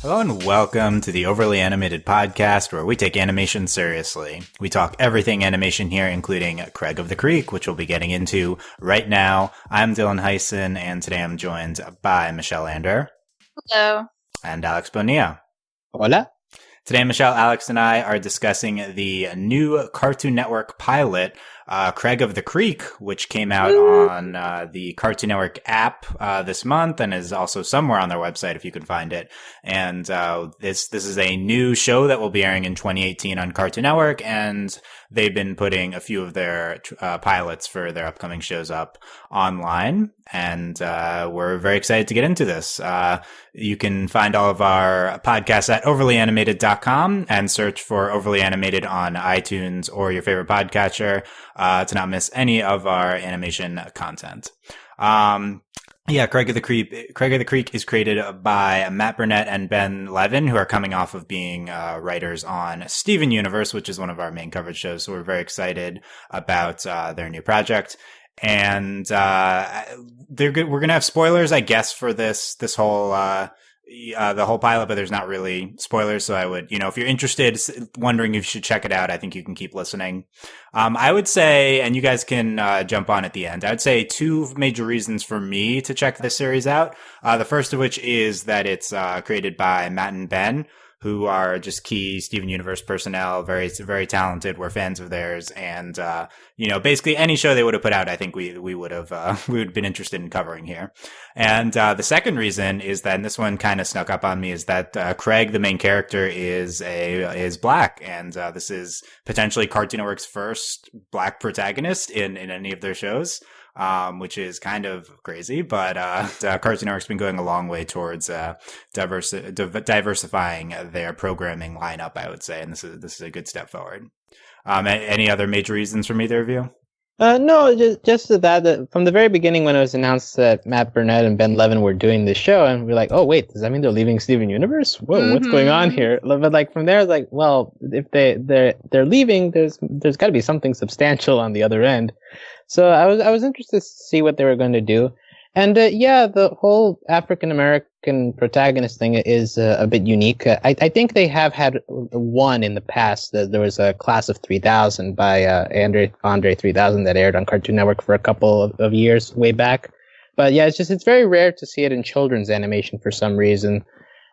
Hello and welcome to the Overly Animated Podcast, where we take animation seriously. We talk everything animation here, including Craig of the Creek, which we'll be getting into right now. I'm Dylan Hysen, and today I'm joined by Michelle Anderer. Hello. And Alex Bonilla. Hola. Today, Michelle, Alex, and I are discussing the new Cartoon Network pilot, Craig of the Creek, which came out on the Cartoon Network app this month and is also somewhere on their website if you can find it. And this is a new show that will be airing in 2018 on Cartoon Network, and they've been putting a few of their pilots for their upcoming shows up online. And we're very excited to get into this. You can find all of our podcasts at overlyanimated.com and search for Overly Animated on iTunes or your favorite podcatcher to not miss any of our animation content. Craig of the Creek is created by Matt Burnett and Ben Levin, who are coming off of being writers on Steven Universe, which is one of our main coverage shows. So we're very excited about their new project. And they're good. We're gonna have spoilers, I guess, for this whole the whole pilot, but there's not really spoilers. So I would, if you're interested, wondering if you should check it out, I think you can keep listening. I would say, and you guys can jump on at the end, I would say two major reasons for me to check this series out. The first of which is that it's created by Matt and Ben, who are just key Steven Universe personnel, very, very talented. We're fans of theirs. And, basically any show they would have put out, I think we would have been interested in covering here. And, the second reason is that, and this one kind of snuck up on me, is that, Craig, the main character, is black. And, this is potentially Cartoon Network's first black protagonist in any of their shows. Which is kind of crazy, but Cartoon Network's been going a long way towards diversifying their programming lineup, I would say, and this is a good step forward. Any other major reasons from either of you? No, just that from the very beginning when it was announced that Matt Burnett and Ben Levin were doing this show, and we're like, oh wait, does that mean they're leaving Steven Universe? Whoa, what's going on here? But like from there, it's like, well, if they're leaving, there's got to be something substantial on the other end. So I was interested to see what they were going to do. And the whole African American protagonist thing is a bit unique. I think they have had one in the past. There was a Class of 3000 by Andre 3000 that aired on Cartoon Network for a couple of years way back. But yeah, it's very rare to see it in children's animation for some reason.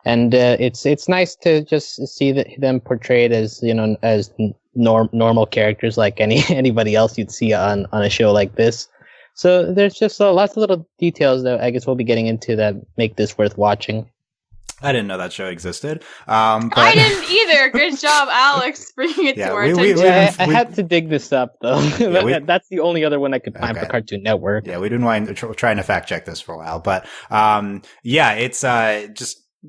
And it's nice to just see them portrayed as as normal characters like anybody else you'd see on a show like this. So there's just lots of little details that I guess we'll be getting into that make this worth watching. I didn't know that show existed. But I didn't either. Good job, Alex, bringing it to our attention. I had to dig this up, though. That's the only other one I could find for Cartoon Network. Yeah, we didn't mind trying to fact check this for a while. But it's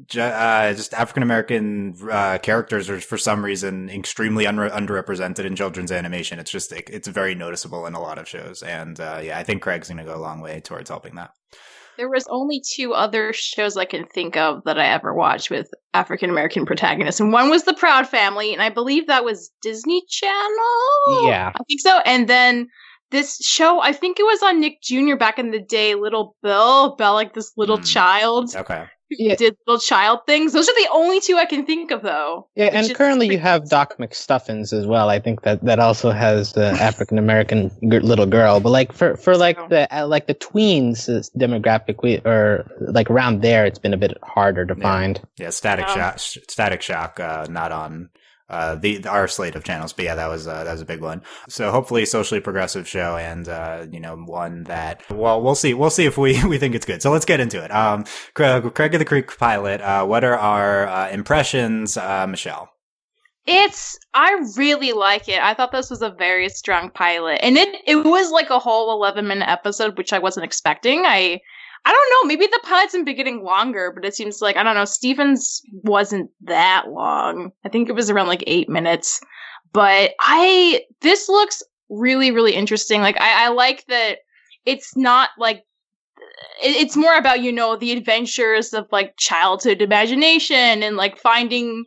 just African American characters are for some reason extremely underrepresented in children's animation. It's very noticeable in a lot of shows, and I think Craig's going to go a long way towards helping that. There was only two other shows I can think of that I ever watched with African American protagonists, and one was The Proud Family, and I believe that was Disney Channel. Yeah, I think so. And then this show, I think it was on Nick Jr. back in the day, Little Bill, about like this little child. Okay. Yeah. Did little child things. Those are the only two I can think of, though. Yeah, and currently you have Doc McStuffins as well. I think that also has the African American little girl. But like for the tweens demographic, or like around there, it's been a bit harder to find. Yeah, Static Shock, not on our slate of channels, but yeah, that was a big one. So hopefully a socially progressive show, and one that, well, we'll see if we think it's good. So let's get into it. Craig of the Creek pilot. What are our impressions, Michelle? I really like it. I thought this was a very strong pilot, and it was like a whole 11-minute episode, which I wasn't expecting. I don't know, maybe the pilot's been getting longer, but it seems like, I don't know, Steven's wasn't that long. I think it was around like 8 minutes. But this looks really, really interesting. Like, I like that it's not like, it's more about, the adventures of like childhood imagination and like finding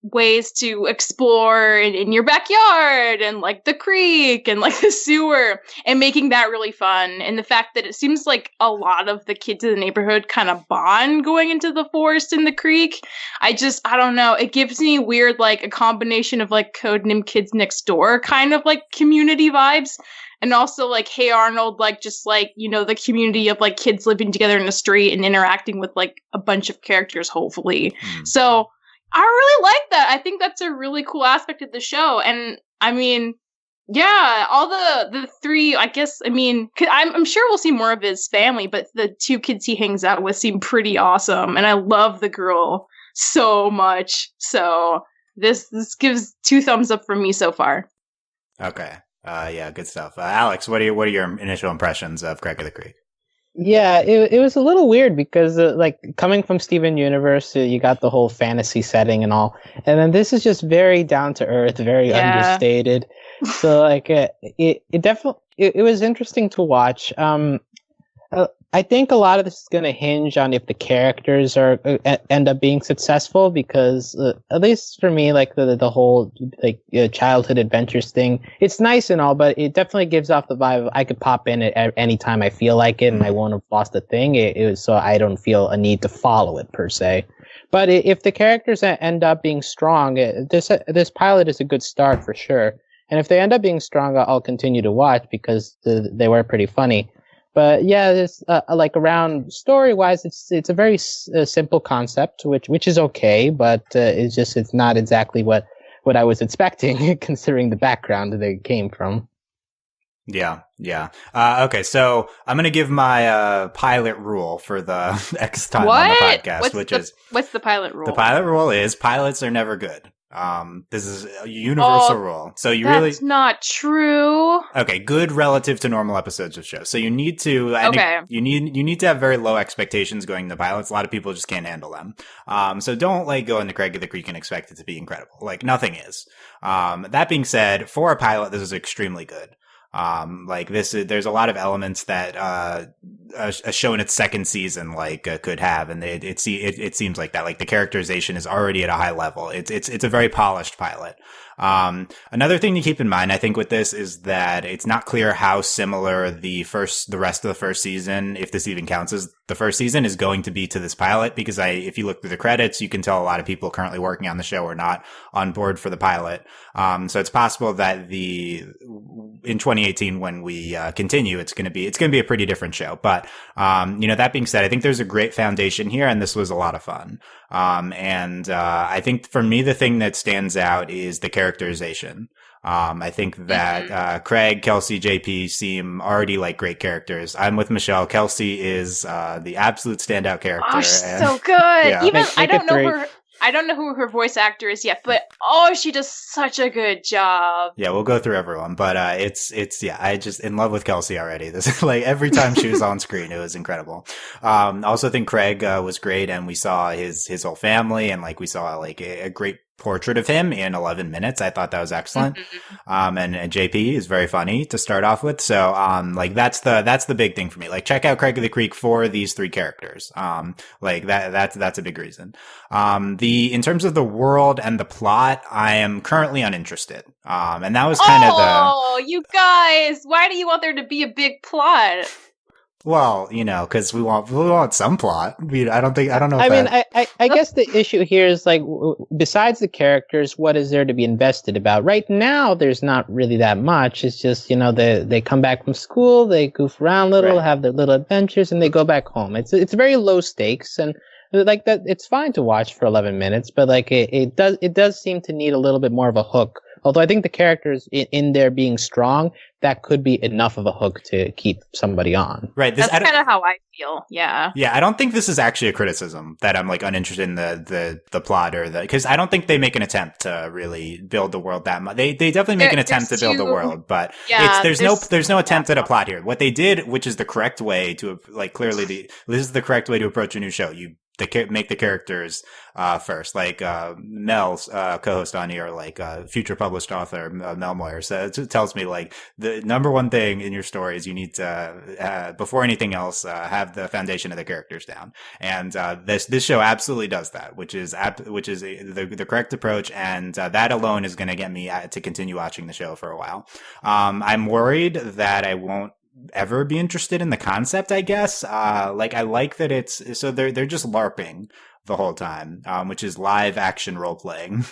ways to explore in your backyard and like the creek and like the sewer and making that really fun. And the fact that it seems like a lot of the kids in the neighborhood kind of bond going into the forest and the creek. I don't know. It gives me weird, like a combination of like Codename Kids Next Door kind of like community vibes. And also like Hey Arnold, like just like, you know, the community of like kids living together in the street and interacting with like a bunch of characters, hopefully. So I really like that. I think that's a really cool aspect of the show. And I mean, yeah, all the three, I guess, I mean, I'm sure we'll see more of his family, but the two kids he hangs out with seem pretty awesome. And I love the girl so much. So this gives 2 thumbs up from me so far. Okay. Yeah, good stuff. Alex, what are your initial impressions of Craig of the Creek? Yeah, it was a little weird because like coming from Steven Universe, you got the whole fantasy setting and all, and then this is just very down to earth, very understated. So like it definitely it was interesting to watch. I think a lot of this is going to hinge on if the characters are end up being successful, because at least for me, like the whole like childhood adventures thing, it's nice and all, but it definitely gives off the vibe of I could pop in at any time I feel like it, and I won't have lost a thing. It was so I don't feel a need to follow it per se. But if the characters end up being strong, this pilot is a good start for sure. And if they end up being strong, I'll continue to watch because they were pretty funny. But yeah, this like around story wise, it's a very simple concept, which is okay, but it's not exactly what I was expecting considering the background that it came from. Yeah. Okay, so I'm gonna give my pilot rule for the next time on the podcast, what's the pilot rule? The pilot rule is pilots are never good. This is a universal rule. So that's not true. Okay, good relative to normal episodes of shows. So you need to you need to have very low expectations going into pilots. A lot of people just can't handle them. So don't like go into Craig of the Creek and expect it to be incredible. Like nothing is. That being said, for a pilot, this is extremely good. Like there's a lot of elements that a show in its second season could have, and it seems like that. Like the characterization is already at a high level. It's a very polished pilot. Another thing to keep in mind, I think, with this is that it's not clear how similar the rest of the first season, if this even counts as the first season, is going to be to this pilot, because if you look through the credits, you can tell a lot of people currently working on the show are not on board for the pilot. So it's possible that in 2018, when we continue, it's going to be a pretty different show. But that being said, I think there's a great foundation here, and this was a lot of fun. I think for me, the thing that stands out is the characterization. I think that Craig, Kelsey, JP seem already like great characters. I'm with Michelle. Kelsey is the absolute standout character. Oh, she's so good. Yeah. Even I don't know who her voice actor is yet, but she does such a good job. Yeah, we'll go through everyone, but I just in love with Kelsey already. This like every time she was on screen, it was incredible. I also think Craig was great, and we saw his whole family, and like we saw like a great portrait of him in 11 minutes. I thought that was excellent. And JP is very funny to start off with. So, like that's the big thing for me. Like check out Craig of the Creek for these 3 characters. Like that's a big reason. In terms of the world and the plot, I am currently uninterested. And that was kind of you guys, why do you want there to be a big plot? Well, because we want some plot. I don't know. I guess the issue here is like, besides the characters, what is there to be invested about? Right now, there's not really that much. It's just, they come back from school, they goof around a little, have their little adventures, and they go back home. It's very low stakes, and like that, it's fine to watch for 11 minutes, but like it does seem to need a little bit more of a hook. Although I think the characters in there being strong, that could be enough of a hook to keep somebody on. Right. That's kind of how I feel. Yeah. Yeah. I don't think this is actually a criticism that I'm like uninterested in the plot because I don't think they make an attempt to really build the world that much. They definitely make an attempt to build the world, but there's no attempt at a plot here. What they did, which is the correct way to like clearly this is the correct way to approach a new show. You make the characters first. Like Mel's co-host on here, like future published author Mel Moyer, says it tells me like the number one thing in your story is you need to before anything else have the foundation of the characters down, and this show absolutely does that, which is the correct approach, and that alone is going to get me to continue watching the show for a while. I'm worried that I won't ever be interested in the concept, I guess. Like I like that so they're just LARPing the whole time, which is live action role playing.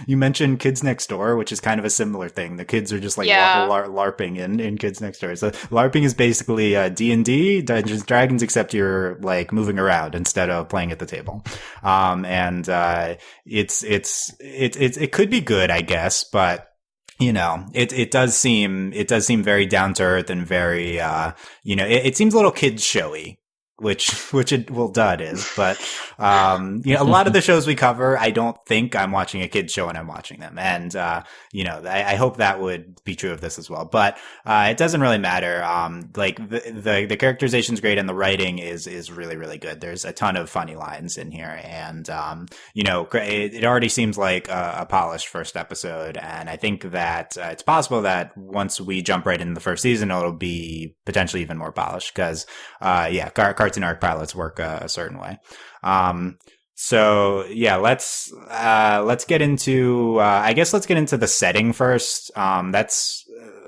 You mentioned Kids Next Door, which is kind of a similar thing. The kids are just like LARPing in Kids Next Door. So LARPing is basically D&D, Dungeons and Dragons, except you're like moving around instead of playing at the table. It could be good, I guess, but you know, it does seem very down to earth and very, it seems a little kids showy, which it is, but, a lot of the shows we cover, I don't think I'm watching a kid's show when I'm watching them. And, I hope that would be true of this as well, but, it doesn't really matter. Like the characterization's great and the writing is really, really good. There's a ton of funny lines in here and, it already seems like a polished first episode. And I think that it's possible that once we jump right into the first season, it'll be potentially even more polished because, Cartoon Network pilots work a certain way. So yeah, let's get into the setting first. That's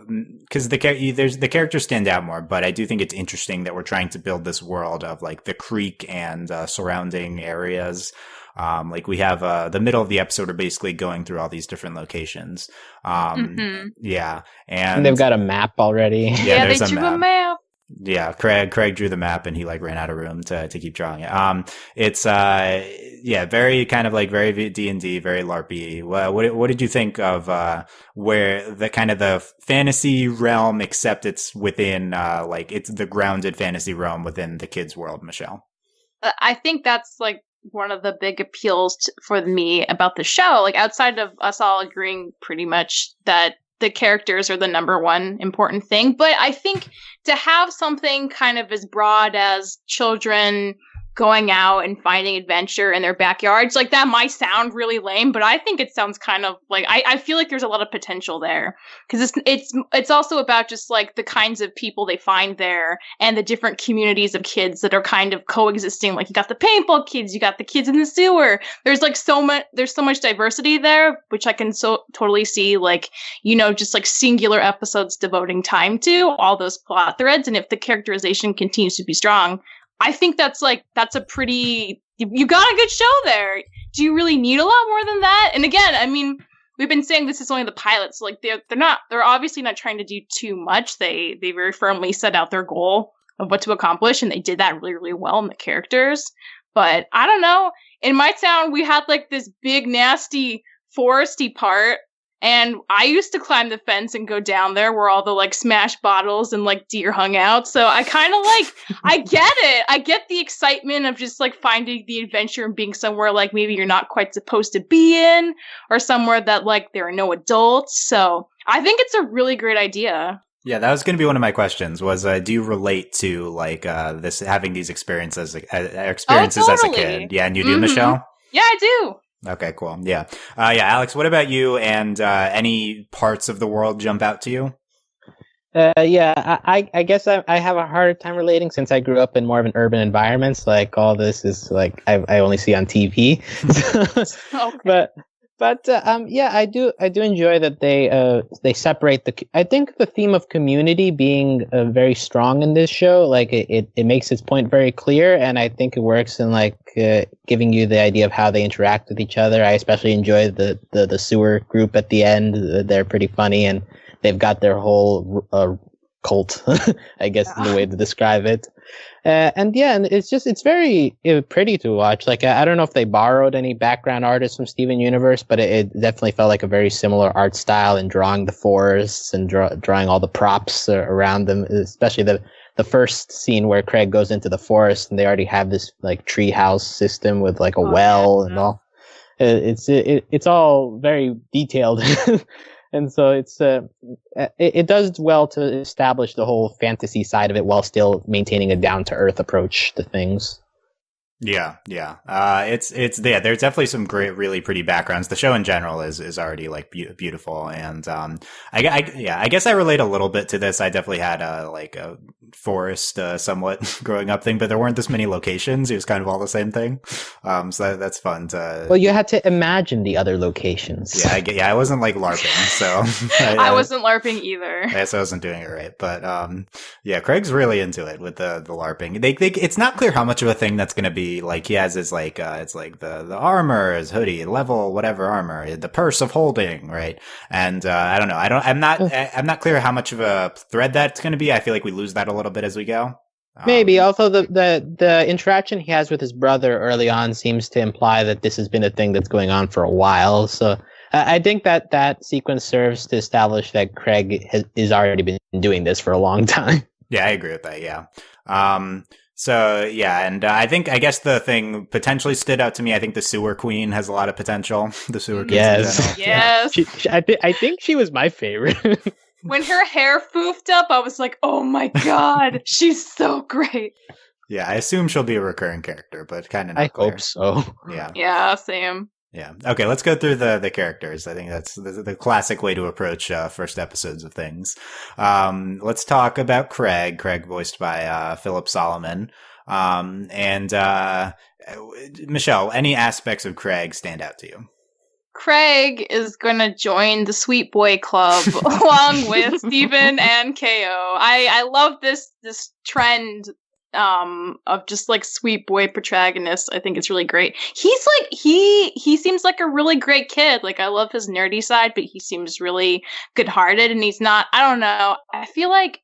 because the characters stand out more, but I do think it's interesting that we're trying to build this world of like the creek and surrounding areas. Like we have the middle of the episode are basically going through all these different locations. Yeah, and they've got a map already. Yeah, they drew a map. Yeah, Craig drew the map and he like ran out of room to keep drawing it. It's very kind of like very D&D, very LARPy. What did you think of where the kind of the fantasy realm, except it's within it's the grounded fantasy realm within the kids' world, Michelle? I think that's like one of the big appeals for me about the show. Like outside of us all agreeing pretty much that the characters are the number one important thing. But I think to have something kind of as broad as children going out and finding adventure in their backyards, like that might sound really lame, but I think it sounds kind of like, I feel like there's a lot of potential there because it's also about just like the kinds of people they find there and the different communities of kids that are kind of coexisting. Like you got the paintball kids, you got the kids in the sewer. There's so much diversity there, which I can so totally see like, just like singular episodes devoting time to all those plot threads. And if the characterization continues to be strong, I think that's a pretty, you got a good show there. Do you really need a lot more than that? And again, I mean, we've been saying this is only the pilot, so like they're obviously not trying to do too much. They very firmly set out their goal of what to accomplish, and they did that really, really well in the characters. But I don't know. In my town, we had like this big, nasty, foresty part. And I used to climb the fence and go down there where all the like smashed bottles and like deer hung out. So I kind of like, I get it. I get the excitement of just like finding the adventure and being somewhere like maybe you're not quite supposed to be in or somewhere that like there are no adults. So I think it's a really great idea. Yeah, that was going to be one of my questions was, do you relate to like this, having these experiences as a kid? Yeah. And you do, Michelle? Yeah, I do. Okay, cool. Yeah. Alex, what about you and any parts of the world jump out to you? I guess I have a harder time relating since I grew up in more of an urban environment. So, like all this is like I only see on TV. Okay. But I do enjoy that they separate I think the theme of community being very strong in this show, like it makes its point very clear, and I think it works in like giving you the idea of how they interact with each other. I especially enjoy the sewer group at the end. They're pretty funny, and they've got their whole cult, I guess is the way to describe it. And it's very pretty to watch. Like, I don't know if they borrowed any background artists from Steven Universe, but it definitely felt like a very similar art style in drawing the forests and drawing all the props around them, especially the first scene where Craig goes into the forest and they already have this like tree house system with like a well and all. It's all very detailed. And so it does well to establish the whole fantasy side of it while still maintaining a down-to-earth approach to things. Yeah. It's yeah. There's definitely some great, really pretty backgrounds. The show in general is already like beautiful, and I guess I relate a little bit to this. I definitely had a forest, somewhat growing up thing, but there weren't this many locations. It was kind of all the same thing. So that's fun to. Well, you had to imagine the other locations. I wasn't like LARPing, so I wasn't LARPing either. I guess I wasn't doing it right, but yeah, Craig's really into it with the LARPing. It's not clear how much of a thing that's going to be. Like he has his it's like the armor, his hoodie, level whatever armor, the purse of holding, right? And I don't know. I'm not clear how much of a thread that's going to be. I feel like we lose that a little bit as we go. Maybe. Also, the interaction he has with his brother early on seems to imply that this has been a thing that's going on for a while. So I think that sequence serves to establish that Craig has already been doing this for a long time. Yeah, I agree with that. Yeah. So yeah, and I guess the thing potentially stood out to me. I think the sewer queen has a lot of potential. The sewer queen. Yes. Yes. I think she was my favorite. When her hair foofed up, I was like, oh my god, she's so great. Yeah, I assume she'll be a recurring character, but kind of not clear. I hope so. Yeah. Yeah, same. Yeah. Okay, let's go through the characters. I think that's the classic way to approach first episodes of things. Let's talk about Craig. Craig voiced by Philip Solomon. And Michelle, any aspects of Craig stand out to you? Craig is going to join the Sweet Boy Club along with Steven and KO. I love this trend of just like sweet boy protagonists. I think it's really great. He's like he seems like a really great kid. Like I love his nerdy side, but he seems really good-hearted, and he's not, I don't know. I feel like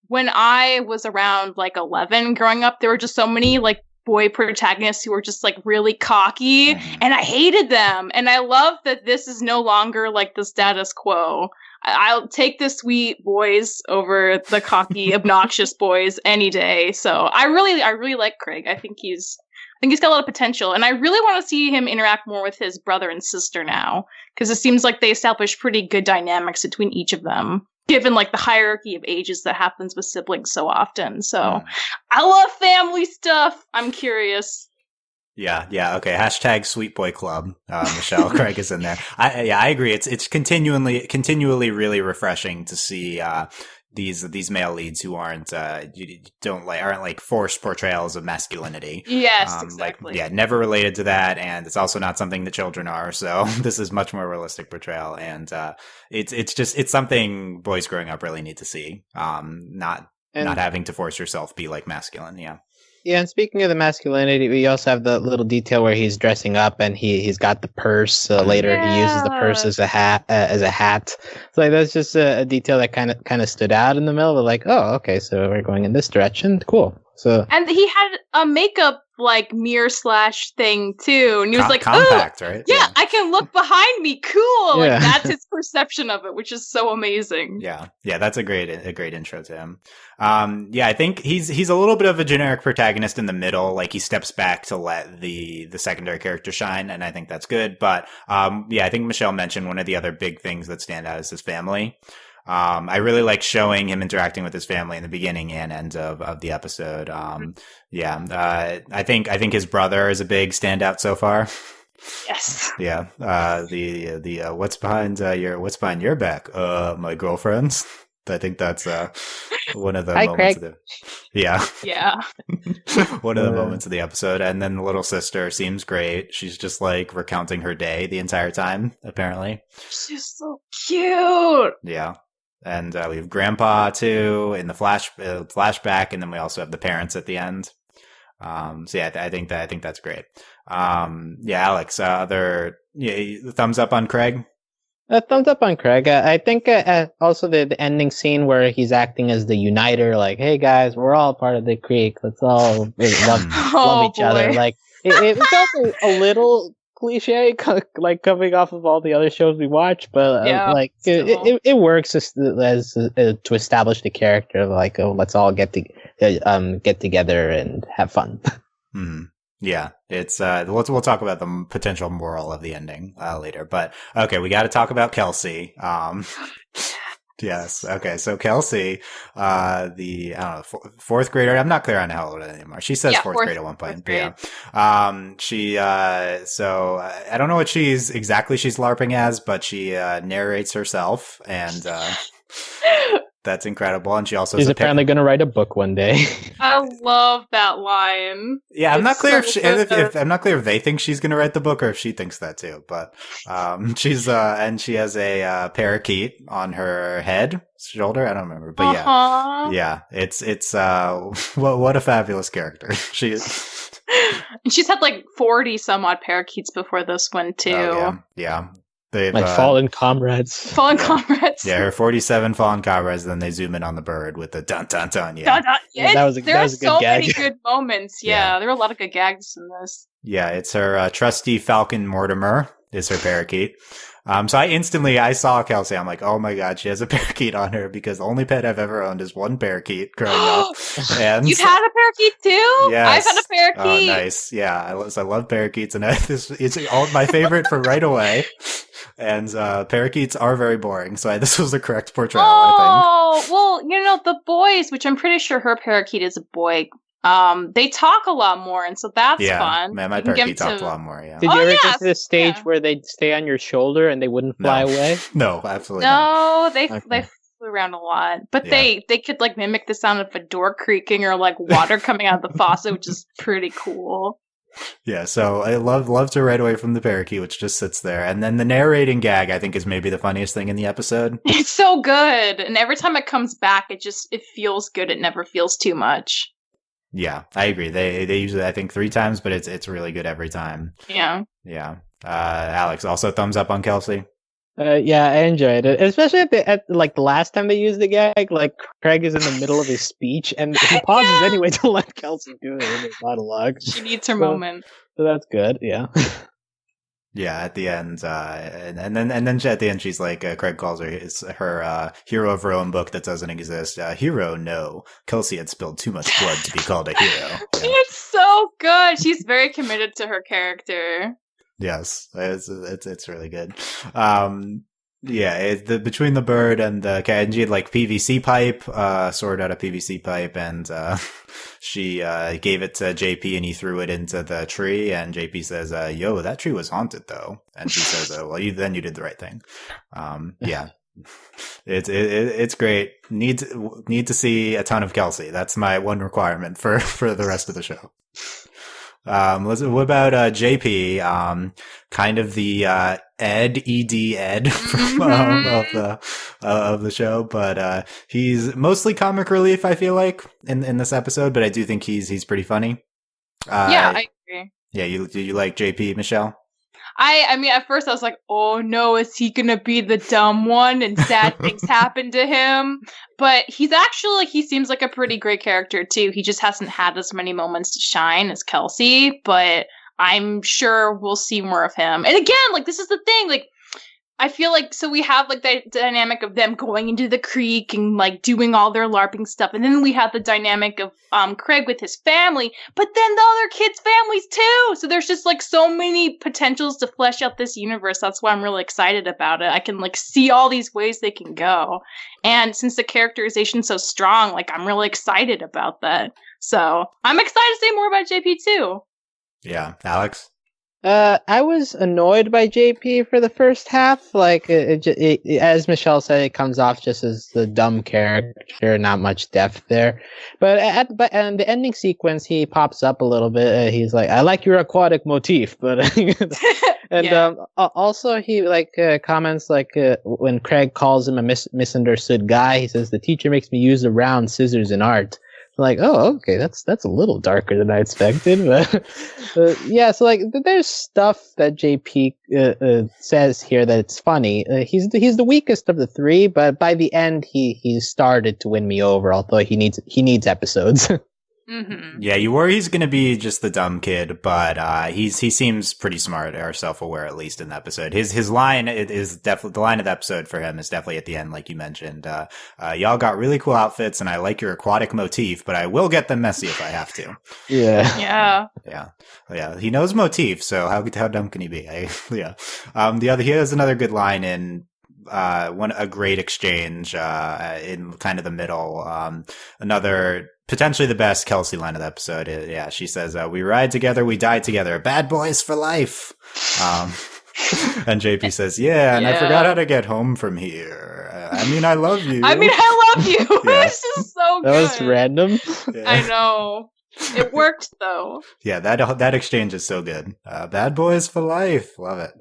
when I was around like 11 growing up, there were just so many like boy protagonists who were just like really cocky, and I hated them. And I love that this is no longer like the status quo. I'll take the sweet boys over the cocky, obnoxious boys any day. So I really like Craig. I think he's got a lot of potential, and I really want to see him interact more with his brother and sister now, because it seems like they establish pretty good dynamics between each of them, given like the hierarchy of ages that happens with siblings so often. So I love family stuff. I'm curious. Yeah. Okay. Hashtag Sweet Boy Club. Michelle, Craig is in there. I agree. It's continually really refreshing to see these male leads who aren't like forced portrayals of masculinity. Yes, exactly. Never related to that, and it's also not something that children are. So this is much more realistic portrayal, and it's something boys growing up really need to see. Not having to force yourself be like masculine. Yeah. Yeah, and speaking of the masculinity, we also have the little detail where he's dressing up and he's got the purse. Later, he uses the purse as a hat. So like, that's just a detail that kind of stood out in the middle. But like, oh, okay, so we're going in this direction. Cool. So and he had a makeup like mirror / thing too, and he was like, compact, oh, right? Yeah, I can look behind me. Cool. Yeah. Like that's his perception of it, which is so amazing. Yeah, that's a great intro to him. I think he's a little bit of a generic protagonist in the middle. Like he steps back to let the secondary character shine, and I think that's good. But I think Michelle mentioned one of the other big things that stand out is his family. I really like showing him interacting with his family in the beginning and end of the episode. I think his brother is a big standout so far. Yes. Yeah. The what's behind your back? My girlfriend's. I think that's one of the moments. Craig. Yeah. One of the moments of the episode. And then the little sister seems great. She's just like recounting her day the entire time, apparently. She's so cute. Yeah. And we have Grandpa too in the flashback, and then we also have the parents at the end. I think that's great. Alex, thumbs up on Craig. Thumbs up on Craig. I think also the ending scene where he's acting as the uniter, like, hey guys, we're all part of the Creek. Let's all love each other. Like it was also a little cliche, like coming off of all the other shows we watch, but it works as to establish the character. Like, oh, let's all get together and have fun. Mm-hmm. Yeah, it's we'll talk about the potential moral of the ending later, but okay, we got to talk about Kelsey. Yes. Okay. So Kelsey, the I don't know, fourth grader. I'm not clear on how old anymore. She says fourth grade at one point. But yeah. She. So I don't know what she's LARPing as, but she narrates herself, and that's incredible. And she also she's apparently going to write a book one day. I love that line. Yeah, I'm not clear if I'm not clear if they think she's going to write the book or if she thinks that too. But she's and she has a parakeet on her shoulder. I don't remember, but yeah. It's what a fabulous character she is. And she's had like 40 some odd parakeets before this one too. Oh, yeah. They've, my fallen comrades. Fallen comrades. Yeah, her 47 fallen comrades. Then they zoom in on the bird with the dun dun dun. Yeah, dun, dun. That was a there are good so gag. many good moments. Yeah, there are a lot of good gags in this. Yeah, it's her trusty Falcon Mortimer is her parakeet. So I saw Kelsey. I'm like, oh my god, she has a parakeet on her because the only pet I've ever owned is one parakeet growing up. And you've had a parakeet too? Yes. I've had a parakeet. Oh, nice. Yeah, I love parakeets, and it's all my favorite for right away. And parakeets are very boring, so this was the correct portrayal, I think. Oh, well, the boys, which I'm pretty sure her parakeet is a boy, they talk a lot more, and so that's fun. Man, my parakeet talked a lot more, yeah. Did you ever get to the stage where they'd stay on your shoulder and they wouldn't fly away? No, absolutely not. They flew around a lot. But they could like mimic the sound of a door creaking or like water coming out of the faucet, which is pretty cool. Yeah, so I love to right away from the parakeet, which just sits there. And then the narrating gag, I think, is maybe the funniest thing in the episode. It's so good. And every time it comes back, it feels good. It never feels too much. Yeah, I agree. They use it, I think, 3 times, but it's really good every time. Yeah. Yeah. Alex, also thumbs up on Kelsey. Yeah, I enjoyed it, especially at the last time they used the gag. Like Craig is in the middle of his speech, and he pauses anyway to let Kelsey do it in his monologue. She needs her moment. So that's good. Yeah. Yeah, at the end, and then at the end, she's like, Craig calls her hero of her own book that doesn't exist. Hero, no. Kelsey had spilled too much blood to be called a hero. Yeah. It's so good. She's very committed to her character. Yes, it's really good. Yeah, between the bird and the cat, and she had like PVC pipe, sword out of PVC pipe, and she gave it to JP, and he threw it into the tree, and JP says, "Yo, that tree was haunted, though," and she says, "Well, you did the right thing." Yeah, it's great. Need to see a ton of Kelsey. That's my one requirement for the rest of the show. What about JP? Kind of the Ed from, of the show, but he's mostly comic relief, I feel like, in this episode. But I do think he's pretty funny. Yeah, I agree. Yeah, you like JP, Michelle? I mean, at first I was like, oh no, is he gonna be the dumb one and sad things happen to him? But he seems like a pretty great character too. He just hasn't had as many moments to shine as Kelsey, but I'm sure we'll see more of him. And again, like, this is the thing, like, I feel like, so we have like the dynamic of them going into the creek and like doing all their LARPing stuff. And then we have the dynamic of Craig with his family, but then the other kids' families too. So there's just like so many potentials to flesh out this universe. That's why I'm really excited about it. I can like see all these ways they can go. And since the characterization's so strong, like I'm really excited about that. So I'm excited to say more about JP too. Yeah. Alex? I was annoyed by JP for the first half. Like, as Michelle said, it comes off just as the dumb character, not much depth there. But and the ending sequence, he pops up a little bit. He's like, "I like your aquatic motif," but and also he comments like when Craig calls him a misunderstood guy, he says, "The teacher makes me use the round scissors in art." Like, oh, okay, that's a little darker than I expected, but yeah. So like, there's stuff that JP says here that it's funny. He's the weakest of the 3, but by the end, he started to win me over. Although he needs episodes. Mm-hmm. Yeah, you worry he's going to be just the dumb kid, but he seems pretty smart or self-aware, at least in the episode. His line is definitely the line of the episode for him is definitely at the end, like you mentioned. Y'all got really cool outfits, and I like your aquatic motif, but I will get them messy if I have to. Yeah. Yeah. He knows motif, so how dumb can he be? Yeah. He has another good line in a great exchange in kind of the middle. Another potentially the best Kelsey line of the episode. She says, "We ride together, we die together, bad boys for life." And JP says, "Yeah, and I forgot how to get home from here. I mean, I love you. I mean, I love you." This is so good. That was random. Yeah. I know. It worked though. Yeah, that exchange is so good. Bad boys for life. Love it.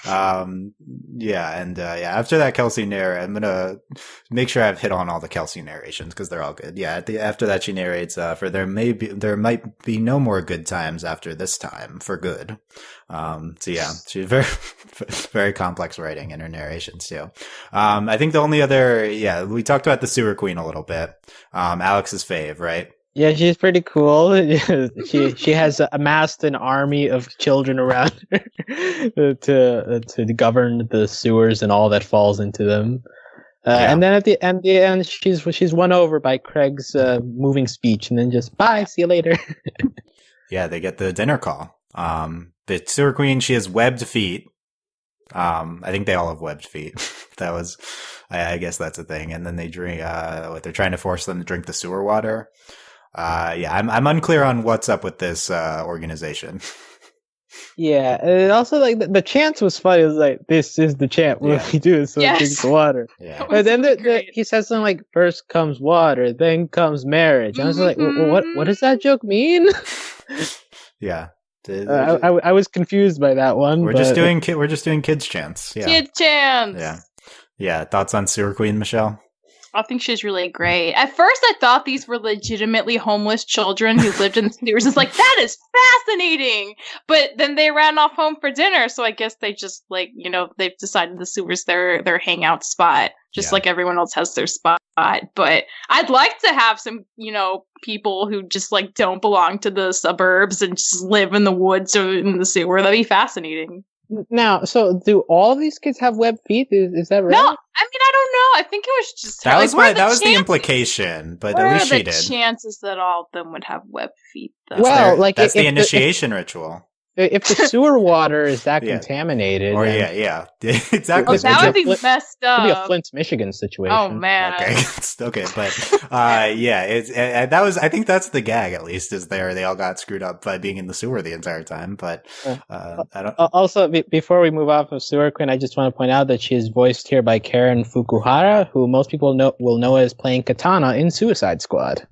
After that Kelsey narrate, I'm gonna make sure I've hit on all the Kelsey narrations because they're all good. Yeah, after that she narrates for there might be no more good times after this time for good. She's very very complex writing in her narrations too. I think the only other we talked about the sewer queen a little bit. Alex's fave, right? Yeah, she's pretty cool. She has amassed an army of children around her to govern the sewers and all that falls into them. And then at the end, she's won over by Craig's moving speech, and then just bye, see you later. Yeah, they get the dinner call. The sewer queen, she has webbed feet. I think they all have webbed feet. That was, I guess that's a thing. And then they drink. They're trying to force them to drink the sewer water. I'm unclear on what's up with this organization. Yeah, and also like the chant was funny. It was like, "This is the chant. What we do is so drink the water." Yeah, but then he says something like, "First comes water, then comes marriage." I was like, "What does that joke mean?" Yeah, I was confused by that one. We're just doing kids chants. Yeah. Kid chants. Yeah. Thoughts on Sewer Queen, Michelle? I think she's really great. At first, I thought these were legitimately homeless children who lived in sewers. It's like, that is fascinating! But then they ran off home for dinner, so I guess they just, they've decided the sewer's their hangout spot, just like everyone else has their spot. But I'd like to have some, people who just, don't belong to the suburbs and just live in the woods or in the sewer. That'd be fascinating. Now, so do all these kids have webbed feet? Is that right? No, I mean, I don't know. I think it was just that was the implication, but at least she did. Chances that all of them would have webbed feet, though. Well, that's the initiation ritual. If the sewer water is that contaminated, or exactly. That would be messed up. It could be a Flint, Michigan situation. Oh man. Okay, but that was. I think that's the gag. At least is they all got screwed up by being in the sewer the entire time. But I don't. Also, before we move off of Sewer Queen, I just want to point out that she is voiced here by Karen Fukuhara, who most people will know as playing Katana in Suicide Squad.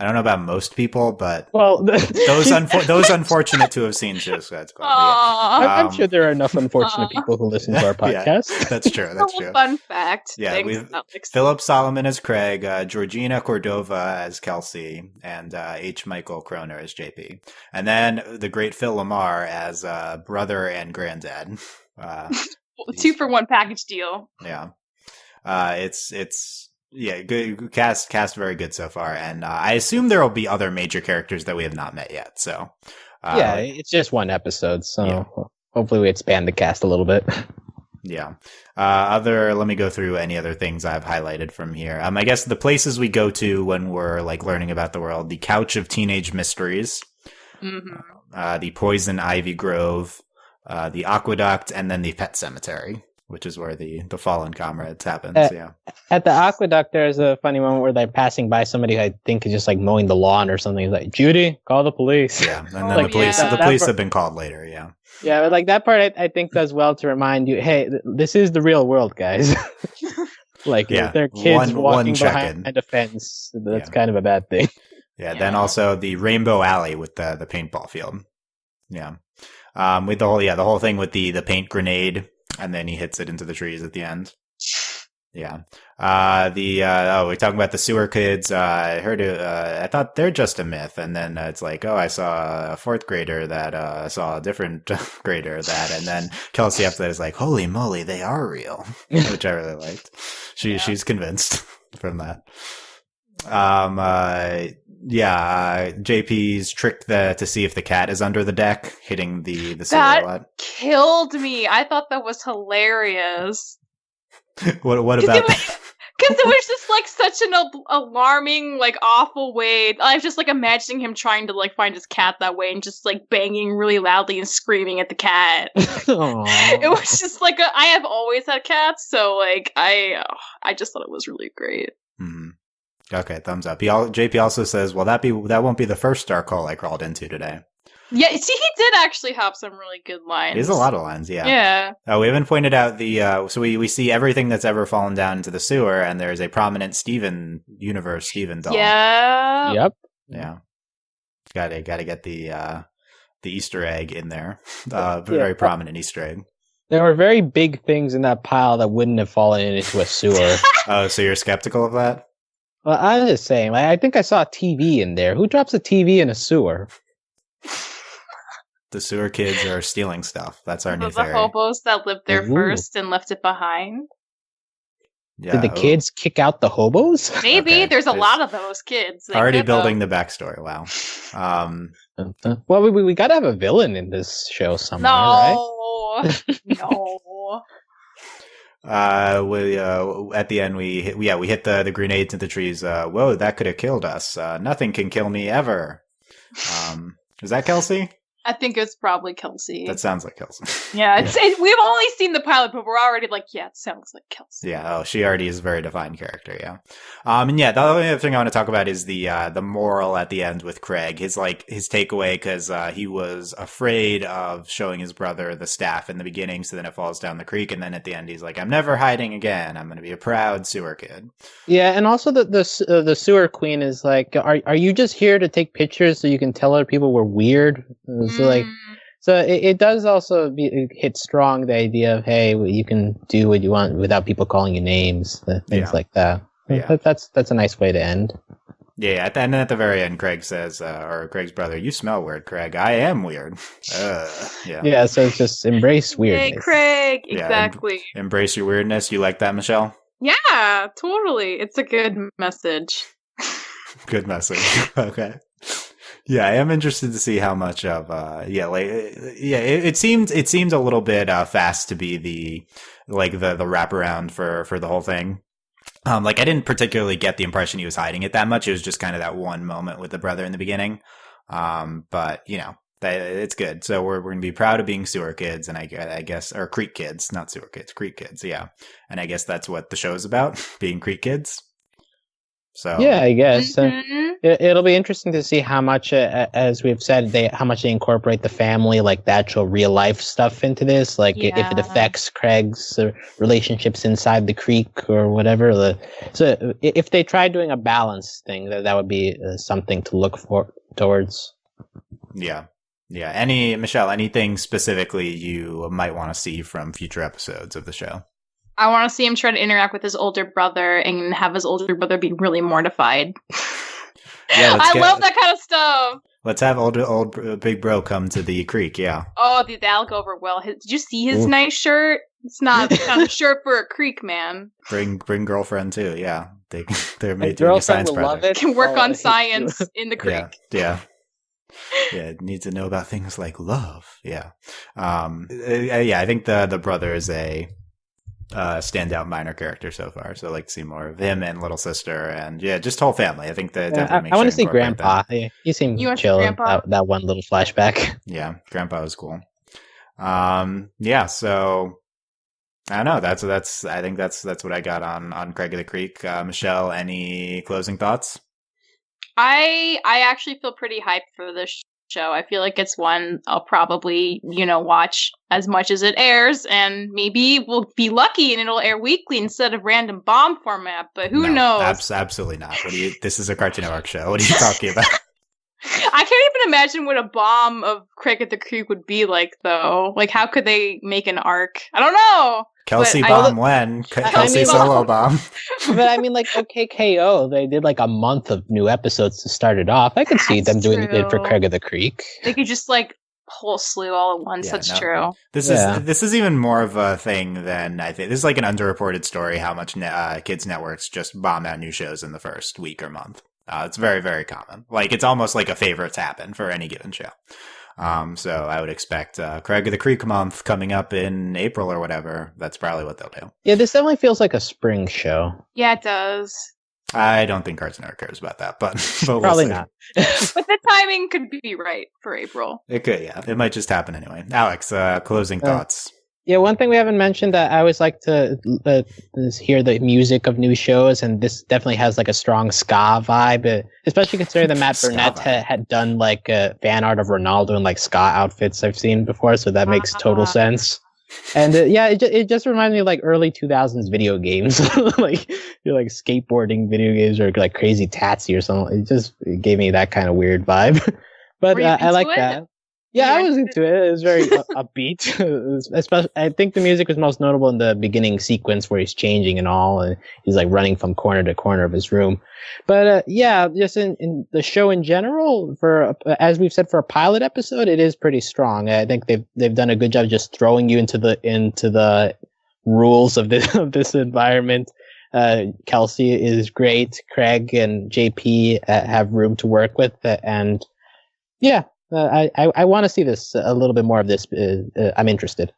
I don't know about most people, but those unfortunate to have seen Suicide Squad. I'm sure there are enough unfortunate people who listen to our podcast. Yeah, that's true. That's true. Fun fact. Yeah, Thanks, Alex. Philip Solomon as Craig, Georgina Cordova as Kelsey, and H. Michael Kroner as JP, and then the great Phil Lamar as brother and granddad. 2-for-1 package deal. Yeah, it's. Yeah, good cast very good so far, and I assume there will be other major characters that we have not met yet. So, it's just one episode, so hopefully we expand the cast a little bit. Yeah. Let me go through any other things I've highlighted from here. I guess the places we go to when we're learning about the world: the Couch of Teenage Mysteries, the Poison Ivy Grove, the Aqueduct, and then the Pet Cemetery, which is where the Fallen Comrades happens. At the Aqueduct, there's a funny moment where they're passing by somebody who I think is just mowing the lawn or something. He's like, "Judy, call the police." Yeah, and then the police have been called later. Yeah. Yeah, but that part I think does well to remind you, hey, this is the real world, guys. If there are kids walking behind a fence, that's kind of a bad thing. Yeah. Then also the Rainbow Alley with the paintball field. Yeah. With the whole thing with the paint grenade. And then he hits it into the trees at the end. Yeah. We're talking about the sewer kids. I heard it, I thought they're just a myth. And then it's I saw a fourth grader that saw a different grader that. And then Kelsey after that is like, holy moly, they are real. Which I really liked. She's convinced from that. JP's tricked to see if the cat is under the deck, hitting the sewer a lot. That killed me. I thought that was hilarious. What about that? Because Because it was just like such an alarming, like awful way. I was just like imagining him trying to like find his cat that way and just like banging really loudly and screaming at the cat. It was just like I have always had cats, so like I just thought it was really great. Mm-hmm. Okay, thumbs up. JP also says, "Well, that won't be the first dark hole I crawled into today." Yeah, see, he did actually have some really good lines. There's a lot of lines, yeah. Yeah. We haven't pointed out so we see everything that's ever fallen down into the sewer, and there's a prominent Steven doll. Yeah. Yep. Yeah. Gotta get the Easter egg in there. Very prominent Easter egg. There were very big things in that pile that wouldn't have fallen into a sewer. Oh, so you're skeptical of that? Well, I'm just saying, like, I think I saw a TV in there. Who drops a TV in a sewer? The sewer kids are stealing stuff. That's our new theory. The hobos that lived there first and left it behind. Yeah. Did the kids kick out the hobos? Maybe. Okay. There's a lot of those kids. Already building the backstory. Wow. Well, we got to have a villain in this show somewhere, right? No. At the end we hit the grenades into the trees. Whoa, that could have killed us. Nothing can kill me ever. Is that Kelsey? I think it's probably Kelsey. That sounds like Kelsey. Yeah, we've only seen the pilot, but we're already like, yeah, it sounds like Kelsey. Yeah, she already is a very defined character, yeah. And yeah, the only other thing I want to talk about is the moral at the end with Craig. His takeaway, because he was afraid of showing his brother the staff in the beginning, so then it falls down the creek, and then at the end he's like, I'm never hiding again. I'm going to be a proud sewer kid. Yeah, and also the sewer queen is like, are you just here to take pictures so you can tell other people we're weird? So it does also hit strong the idea of, hey, you can do what you want without people calling you names, things like that. Yeah. That's a nice way to end. Yeah, at the very end, Craig says, or Craig's brother, "You smell weird, Craig. I am weird." Yeah, so it's just embrace weirdness. Hey, Craig, exactly. Embrace your weirdness. You like that, Michelle? Yeah, totally. It's a good message. Good message. Okay. Yeah, I am interested to see how much of it seemed a little bit fast to be the wraparound for the whole thing. I didn't particularly get the impression he was hiding it that much. It was just kind of that one moment with the brother in the beginning. But it's good. So we're going to be proud of being sewer kids, and I guess, or creek kids, not sewer kids, creek kids. Yeah, and I guess that's what the show's about, being creek kids. So yeah, I guess it'll be interesting to see how much, as we've said, how much they incorporate the family, like the actual real life stuff into this. Like if it affects Craig's relationships inside the creek or whatever. So if they try doing a balance thing, that would be something to look towards. Yeah. Michelle, anything specifically you might want to see from future episodes of the show? I want to see him try to interact with his older brother and have his older brother be really mortified. Yeah, I love that kind of stuff. Let's have old big bro come to the creek. Yeah. Oh, that'll go over well. Did you see his nice shirt? It's not a shirt for a creek man. Bring girlfriend too. Yeah, they're made to be a science project. Can work on science in the creek. Yeah. Yeah, needs to know about things like love. Yeah. I think the brother is a standout minor character so far, so I'd like to see more of him and little sister, and just whole family. I think that I want to see Grandpa. He seemed chill in that one little flashback. Yeah, Grandpa was cool. So I don't know. I think that's what I got on Craig of the Creek. Michelle, any closing thoughts? I actually feel pretty hyped for this show. I feel like it's one I'll probably, watch as much as it airs, and maybe we'll be lucky and it'll air weekly instead of random bomb format, but who knows? Absolutely not. This is a Cartoon Network show. What are you talking about? I can't even imagine what a bomb of Craig at the Creek would be like, though. Like, how could they make an arc? I don't know. Kelsey bomb when? Kelsey solo bomb. But I mean, like, KKO, they did like a month of new episodes to start it off. I could see them doing it for Craig of the Creek. They could just whole slew all at once. That's true. This is even more of a thing than I think. This is like an underreported story how much kids networks just bomb out new shows in the first week or month. It's very, very common. Like, it's almost like a favorites happen for any given show. So I would expect Craig of the Creek month coming up in April or whatever. That's probably what they'll do. Yeah, this definitely feels like a spring show. Yeah, it does. I don't think Cartoon Network cares about that, but Probably we'll not. But the timing could be right for April. It could, yeah. It might just happen anyway. Alex, closing thoughts. Yeah, one thing we haven't mentioned that I always like to is hear the music of new shows, and this definitely has like a strong ska vibe, especially considering that Matt Burnett had done like fan art of Ronaldo in like ska outfits I've seen before, so that makes total sense. And it just reminds me of like early 2000s video games, like like skateboarding video games or like Crazy Tatsy or something. It gave me that kind of weird vibe. But I like that. Yeah, I was into it. It was very upbeat. Especially, I think the music was most notable in the beginning sequence where he's changing and all, and he's like running from corner to corner of his room. But just in the show in general, for as we've said, for a pilot episode, it is pretty strong. I think they've done a good job just throwing you into the rules of this environment. Kelsey is great. Craig and JP have room to work with, and yeah. I want to see this a little bit more of this. I'm interested.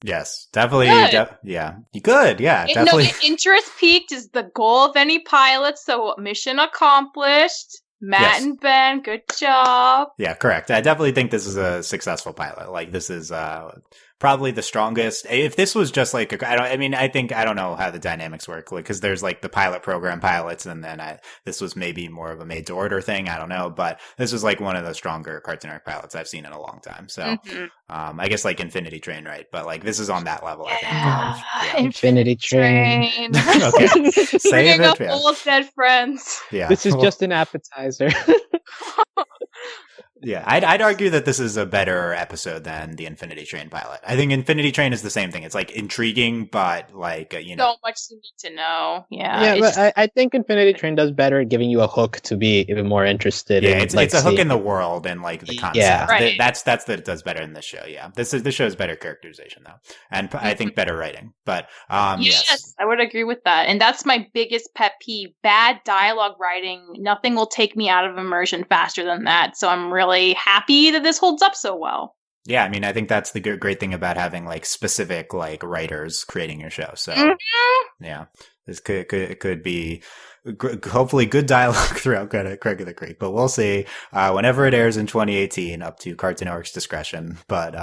Yes, definitely. Yeah, you could. Yeah, definitely. No, interest peaked is the goal of any pilot. So mission accomplished. Matt and Ben, good job. Yeah, correct. I definitely think this is a successful pilot. Like this is probably the strongest. If this was just like I don't know how the dynamics work, like because there's like the pilot program pilots, and then this was maybe more of a made to order thing. I don't know, but this was like one of the stronger Cartoon Network pilots I've seen in a long time. So I guess like Infinity Train, right? But like this is on that level. I think. Infinity Train. Okay, save it. Full of dead friends. Yeah, this is just an appetizer. Yeah, I'd argue that this is a better episode than the Infinity Train pilot. I think Infinity Train is the same thing. It's like intriguing, but like so much you need to know. Yeah, but I think Infinity Train does better at giving you a hook to be even more interested. Yeah, it's a hook in the world and like the concept. Yeah, right. That's that it does better in this show. Yeah, this show is better characterization though, and I think better writing. But yes, I would agree with that. And that's my biggest pet peeve: bad dialogue writing. Nothing will take me out of immersion faster than that. So I'm really happy that this holds up so well. Yeah, I mean, I think that's the great thing about having like specific like writers creating your show. So yeah, this could be hopefully good dialogue throughout Craig of the Creek, but we'll see whenever it airs in 2018, up to Cartoon Network's discretion. But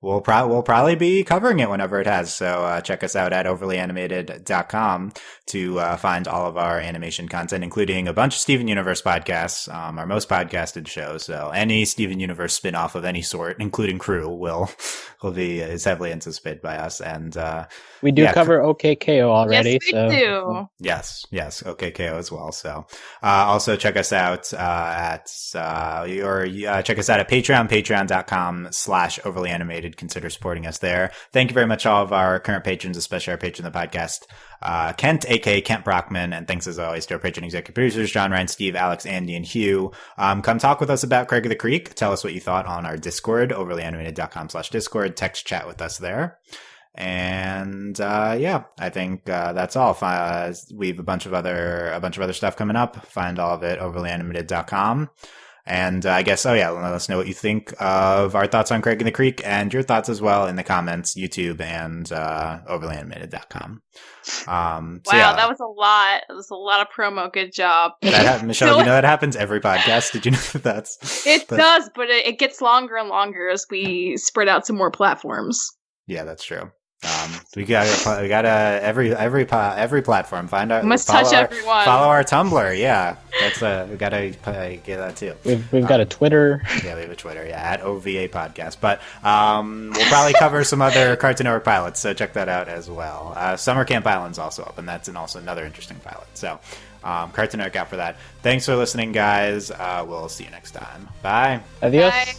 we'll probably be covering it whenever it has. So check us out at overlyanimated.com to find all of our animation content, including a bunch of Steven Universe podcasts, our most podcasted show. So any Steven Universe spinoff of any sort, including Crew, is heavily anticipated by us. And we do cover OKKO already. Yes, we do. Yes, OKKO as well. So also check us out check us out at patreon.com/overlyanimated. Consider supporting us there. Thank you very much, all of our current patrons, especially our patron of the podcast, Kent, aka Kent Brockman, and thanks as always to our patron executive producers, John, Ryan, Steve, Alex, Andy, and Hugh. Come talk with us about Craig of the Creek. Tell us what you thought on our Discord, overlyanimated.com/Discord. Text chat with us there. And I think that's all. We have a bunch of other stuff coming up. Find all of it overlyanimated.com. And I guess, let us know what you think of our thoughts on Craig of the Creek and your thoughts as well in the comments, YouTube and overlyanimated.com. That was a lot. It was a lot of promo. Good job. Michelle, you know that happens every podcast. Did you know that does, but it gets longer and longer as we spread out to more platforms. Yeah, that's true. We gotta every platform. Touch everyone. Follow our Tumblr. Yeah, that's we gotta get that too. We've got a Twitter. Yeah, we have a Twitter. Yeah, at OVA Podcast. But we'll probably cover some other Cartoon Network pilots, so check that out as well. Summer Camp Island's also up, and that's also another interesting pilot. So Cartoon Network out for that. Thanks for listening, guys. We'll see you next time. Bye. Adios. Bye.